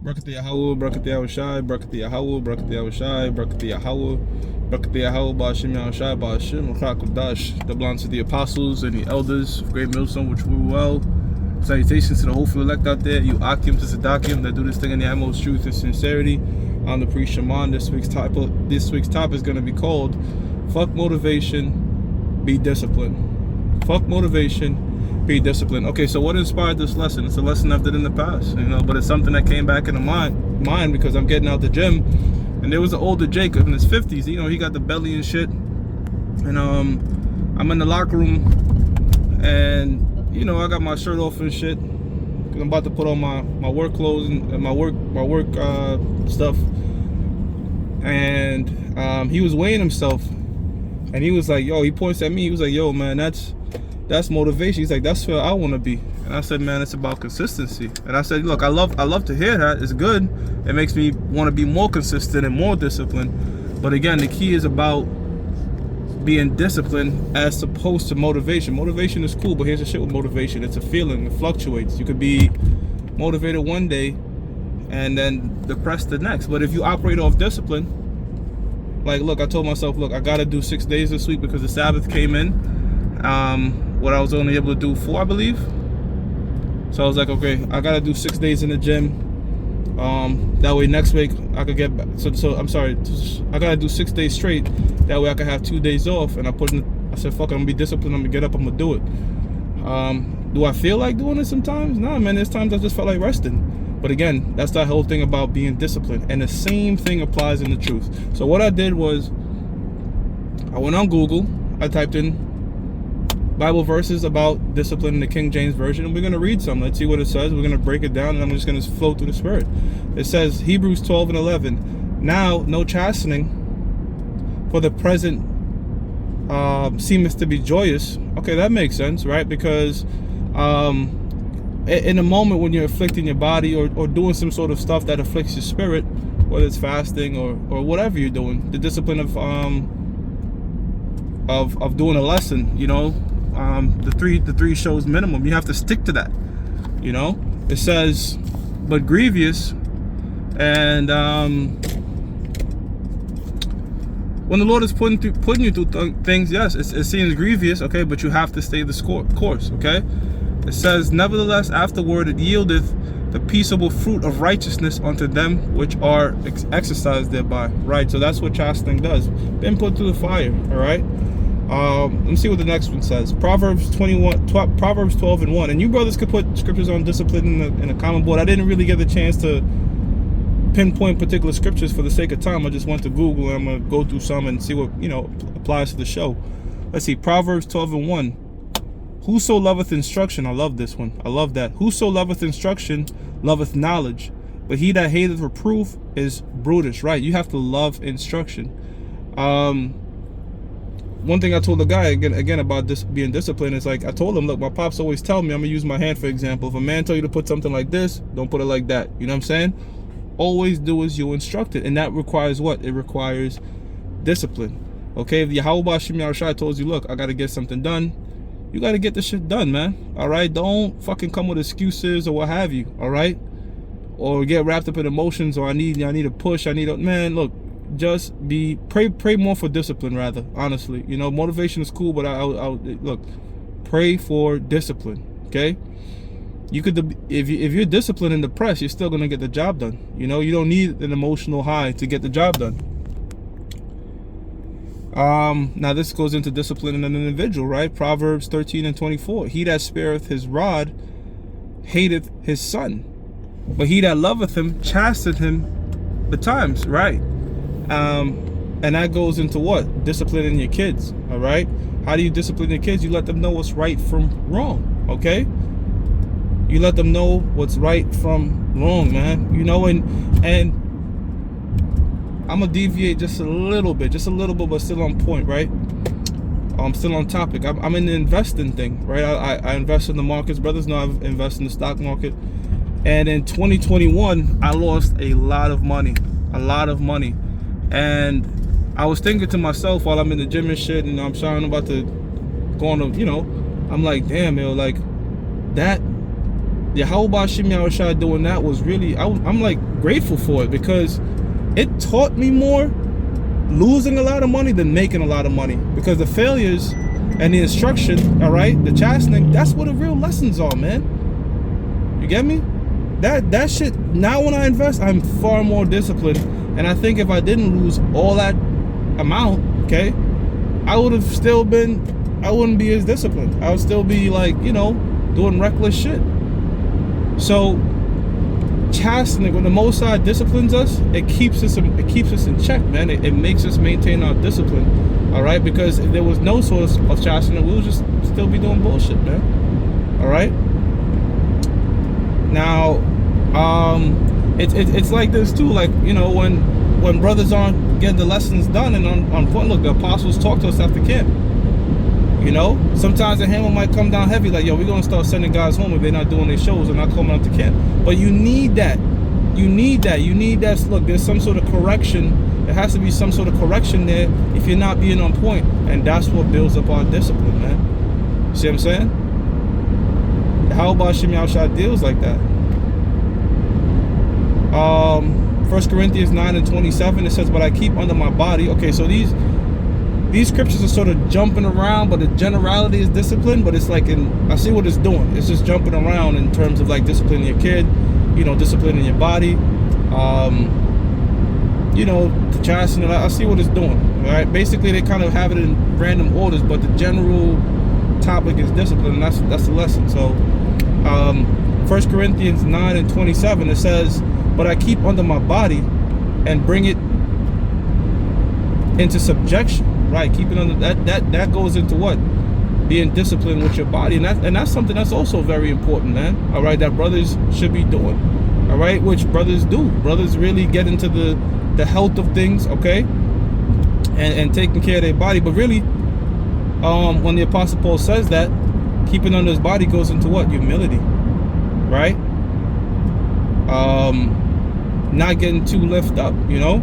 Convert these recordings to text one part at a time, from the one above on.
Brakati Yahweh, Brakati Yahushai, Brakati Yahweh, Brakati Yahushai, Brakati Yahweh, Brakati Yahweh, Ba'ashim Yahushai, Ba'ashim, Ruach Double honor to the apostles and the elders of Great Millstone, which rule well. Salutations to the hopeful elect out there, you Akim to Sadakim that do this thing in the utmost truth and sincerity. I'm the priest Shaman. This week's topic is going to be called Fuck Motivation, Be Disciplined. Fuck motivation, be disciplined. Okay, so what inspired this lesson? It's a lesson I've done in the past, but it's something that came back into mind because I'm getting out the gym, and there was an older Jacob in his 50s. He got the belly and shit, and I'm in the locker room, and I got my shirt off and shit because I'm about to put on my work clothes and my work stuff, and he was weighing himself, and he was like, yo, he points at me, he was like, yo, man, that's motivation. He's like, that's where I want to be. And I said, man, it's about consistency. And I said, look, I love to hear that. It's good. It makes me want to be more consistent and more disciplined. But again, the key is about being disciplined as opposed to motivation. Motivation is cool, but here's the shit with motivation. It's a feeling. It fluctuates. You could be motivated one day and then depressed the next. But if you operate off discipline, like, look, I told myself, look, I got to do 6 days this week because the Sabbath came in. What I was only able to do 4, I believe. So I was like, okay, I gotta do 6 days in the gym. That way next week I could get back. So I'm sorry, I gotta do 6 days straight. That way I could have 2 days off. And I said, fuck it, I'm gonna be disciplined. I'm gonna get up. I'm gonna do it. Do I feel like doing it sometimes? Nah, man. There's times I just felt like resting. But again, that's the whole thing about being disciplined. And the same thing applies in the truth. So what I did was, I went on Google. I typed in Bible verses about discipline in the King James Version, and we're going to read some. Let's see what it says. We're going to break it down, and I'm just going to flow through the Spirit. It says, Hebrews 12:11, now no chastening for the present seemeth to be joyous. Okay, that makes sense, right? Because in a moment when you're afflicting your body or doing some sort of stuff that afflicts your spirit, whether it's fasting or whatever you're doing, the discipline of doing a lesson, the three shows minimum, you have to stick to that. It says, but grievous, and when the Lord is putting you through things, yes, it seems grievous, okay, but you have to stay the course, okay. It says, nevertheless afterward it yieldeth the peaceable fruit of righteousness unto them which are exercised thereby. Right, so that's what chastening does. Been put through the fire. All right. Let me see what the next one says. Proverbs 12:1. And you brothers could put scriptures on discipline in the comment board. I didn't really get the chance to pinpoint particular scriptures for the sake of time. I just went to Google and I'm gonna go through some and see what applies to the show. Let's see. Proverbs 12:1. Whoso loveth instruction, I love this one. I love that. Whoso loveth instruction loveth knowledge, but he that hateth reproof is brutish. Right? You have to love instruction. One thing I told the guy again about this being disciplined is, like, I told him, look, my pops always tell me, I'm gonna use my hand for example. If a man tell you to put something like this, don't put it like that. You know what I'm saying? Always do as you instructed, and that requires what? It requires discipline. Okay, if Yahweh Ba'ashim Yahushai told you, look, I gotta get something done, you gotta get the shit done, man. All right, don't fucking come with excuses or what have you. All right, or get wrapped up in emotions, or I need a push. Man, look. Just pray more for discipline, rather, honestly. Motivation is cool, but I'll look, pray for discipline. Okay, you could, if you're disciplined in the press, you're still gonna get the job done. You don't need an emotional high to get the job done. Now this goes into discipline in an individual, right? Proverbs 13:24. He that spareth his rod hateth his son, but he that loveth him chasteneth him betimes. Right? And that goes into what? Disciplining your kids. All right. How do you discipline your kids? You let them know what's right from wrong. Okay. You let them know what's right from wrong, man. And I'm gonna deviate just a little bit, but still on point, right? I'm still on topic. I'm in the investing thing, right? I invest in the markets. Brothers know I've invested in the stock market. And in 2021, I lost a lot of money. And I was thinking to myself while I'm in the gym and shit, and I'm sorry, I'm about to go on I'm like, damn, yo, like that Yahweh Shimi Awashai doing that was really, I'm like grateful for it, because it taught me more losing a lot of money than making a lot of money. Because the failures and the instruction, all right, the chastening, that's what the real lessons are, man. You get me? That shit, now when I invest, I'm far more disciplined. And I think if I didn't lose all that amount, okay, I would have still been, I wouldn't be as disciplined. I would still be like, you know, doing reckless shit. So chastening, when the Most High disciplines us, it keeps us in check, man. It makes us maintain our discipline, all right? Because if there was no source of chastening, we would just still be doing bullshit, man. All right. Now, it's like this too. Like, you know, when brothers aren't getting the lessons done and on point, look, the apostles talk to us after camp. You know, sometimes the hammer might come down heavy, like, yo, we're gonna start sending guys home if they're not doing their shows and not coming up to camp. But you need that. You need that. Look, there's some sort of correction. There has to be some sort of correction there if you're not being on point. And that's what builds up our discipline, man. See what I'm saying? How about Shimi Awashai deals like that? 1 Corinthians 9:27, it says, but I keep under my body. Okay, so these scriptures are sort of jumping around, but the generality is discipline. But it's like, I see what it's doing. It's just jumping around in terms of like disciplining your kid, you know, disciplining your body, you know, the chastening. I see what it's doing. All right, basically they kind of have it in random orders, but the general topic is discipline, and that's the lesson. So 1 Corinthians 9:27, it says, but I keep under my body and bring it into subjection. Right, keeping under that goes into what? Being disciplined with your body, and that's something that's also very important, man. All right, that brothers should be doing. All right, which brothers do. Brothers really get into the health of things, okay, and taking care of their body. But really, when the Apostle Paul says that, keeping under his body goes into what? Humility, right? Not getting too lifted up, you know.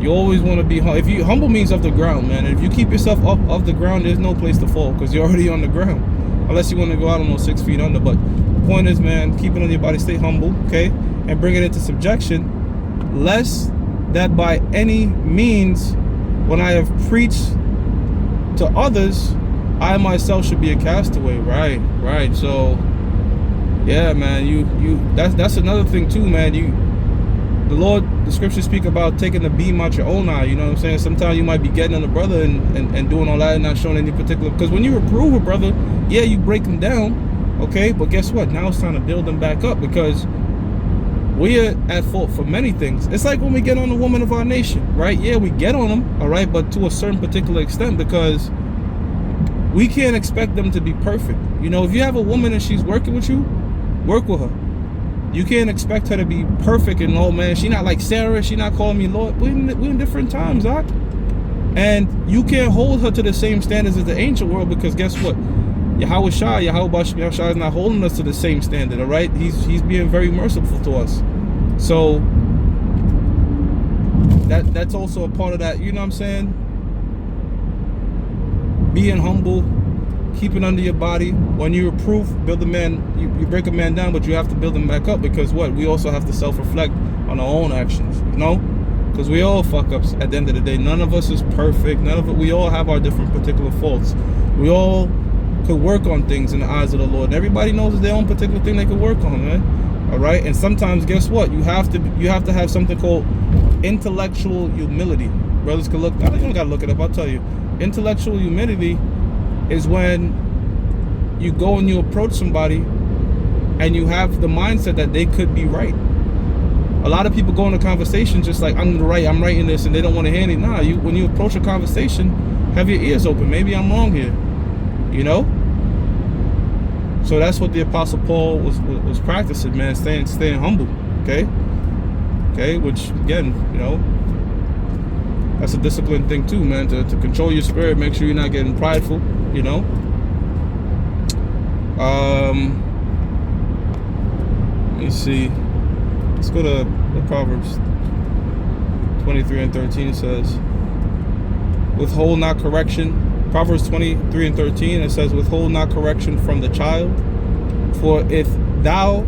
You always want to be humble. If you humble means off the ground, man. If you keep yourself up off the ground, there's no place to fall because you're already on the ground. Unless you want to go, I don't know, 6 feet under. But the point is, man, keeping on your body, stay humble, okay, and bring it into subjection, lest that by any means, when I have preached to others, I myself should be a castaway. Right. So, yeah, man, that's another thing too, man. The scriptures speak about taking the beam out your own eye. You know what I'm saying? Sometimes you might be getting on a brother and doing all that and not showing any particular. Because when you reprove a brother, yeah, you break them down, okay? But guess what? Now it's time to build them back up, because we are at fault for many things. It's like when we get on the woman of our nation, right? Yeah, we get on them, all right, but to a certain particular extent, because we can't expect them to be perfect. You know, if you have a woman and she's working with you, work with her. You can't expect her to be perfect and, oh man, she not like Sarah, she not calling me Lord. We're in different times, Doc. And you can't hold her to the same standards as the ancient world, because guess what? Yahweh is not holding us to the same standard, all right? He's being very merciful to us. So that's also a part of that, you know what I'm saying? Being humble, keeping under your body. When you reproof, build a man, you break a man down, but you have to build him back up, because what? We also have to self-reflect on our own actions, you know? Because we all fuck ups at the end of the day. None of us is perfect. We all have our different particular faults. We all could work on things in the eyes of the Lord. And everybody knows their own particular thing they could work on, man. All right? And sometimes, guess what? You have to have something called intellectual humility. Brothers can look, I don't even gotta look it up, I'll tell you. Intellectual humility is when you go and you approach somebody and you have the mindset that they could be right. A lot of people go into conversations just like, I'm writing this, and they don't want to hear it. Nah, when you approach a conversation, have your ears open. Maybe I'm wrong here, you know? So that's what the Apostle Paul was practicing, man, staying humble, okay? Okay, which again, you know, that's a discipline thing too, man, to control your spirit, make sure you're not getting prideful, you know? Let me see. Let's go to the Proverbs 23:13. It says, withhold not correction. Proverbs 23:13, it says, withhold not correction from the child, for if thou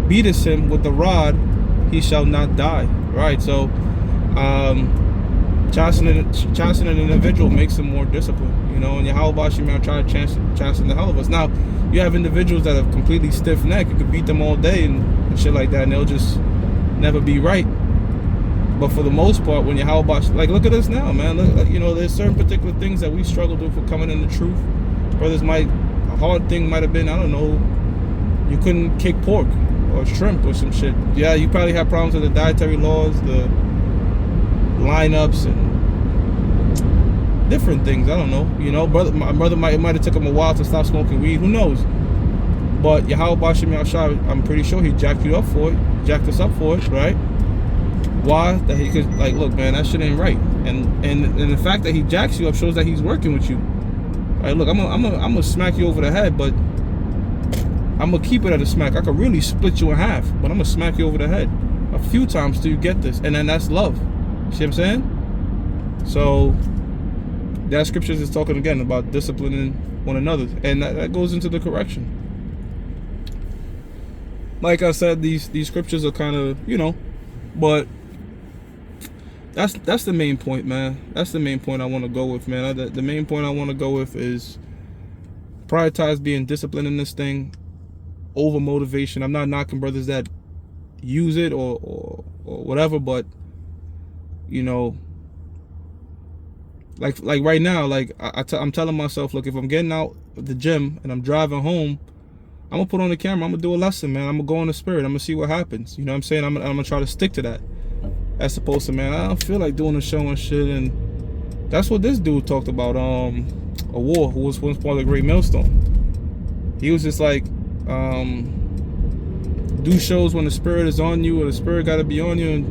beatest him with the rod, he shall not die. Right? So, chastening an individual makes him more disciplined. You know, and Yahweh Shemel try to chasten the hell of us. Now, you have individuals that are completely stiff-necked. You could beat them all day and shit like that, and they'll just never be right. But for the most part, when Yahweh, like, look at us now, man. Look, you know, there's certain particular things that we struggled with for coming in the truth. Brothers a hard thing might have been, I don't know, you couldn't kick pork or shrimp or some shit. Yeah, you probably had problems with the dietary laws, the lineups, and different things. I don't know. You know, my brother might have took him a while to stop smoking weed. Who knows? But Yahweh Bashem Yahshua, I'm pretty sure he jacked you up for it. Jacked us up for it, right? Why? That he could, like, look, man, that shit ain't right. And the fact that he jacks you up shows that he's working with you. All right, look, I'm gonna smack you over the head, but I'm gonna keep it at a smack. I could really split you in half, but I'm gonna smack you over the head a few times till you get this, and then that's love. You see what I'm saying? So that scriptures is talking again about disciplining one another, and that goes into the correction. Like I said, these scriptures are kind of, you know, but that's the main point, man. That's the main point I want to go with, man. The main point I want to go with is prioritize being disciplined in this thing over motivation. I'm not knocking brothers that use it or whatever, but you know, like right now, like I'm telling myself, look, if I'm getting out of the gym and I'm driving home, I'm gonna put on the camera, I'm gonna do a lesson, man. I'm gonna go in the spirit, I'm gonna see what happens. You know what I'm saying? I'm gonna try to stick to that. As opposed to, man, I don't feel like doing a show and shit. And that's what this dude talked about. A war, who was once part of the Great Millstone. He was just like, do shows when the spirit is on you, or the spirit got to be on you.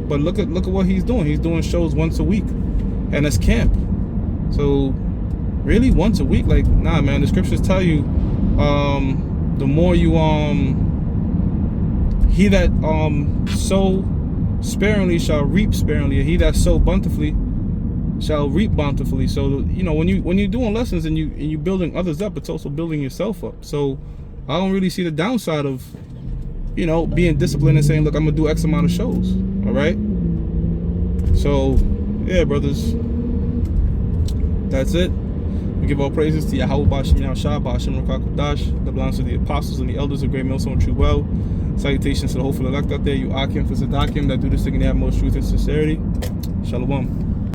But look at what he's doing. He's doing shows once a week, and it's camp. So really, once a week, like, nah, man. The scriptures tell you, the more you he that sow sparingly shall reap sparingly, and he that sow bountifully shall reap bountifully. So, you know, when you're doing lessons and you building others up, it's also building yourself up. So I don't really see the downside of, you know, being disciplined and saying, look, I'm gonna do X amount of shows. All right. So yeah, brothers, that's it. We give all praises to Yahweh Bashem Yahshua, Bashem Rakakudash, that belongs to the apostles and the elders of Great Millstone True Well. Salutations to the hopeful elect out there, you Akim for Sadakim that do this thing in the utmost truth and sincerity. Shalom.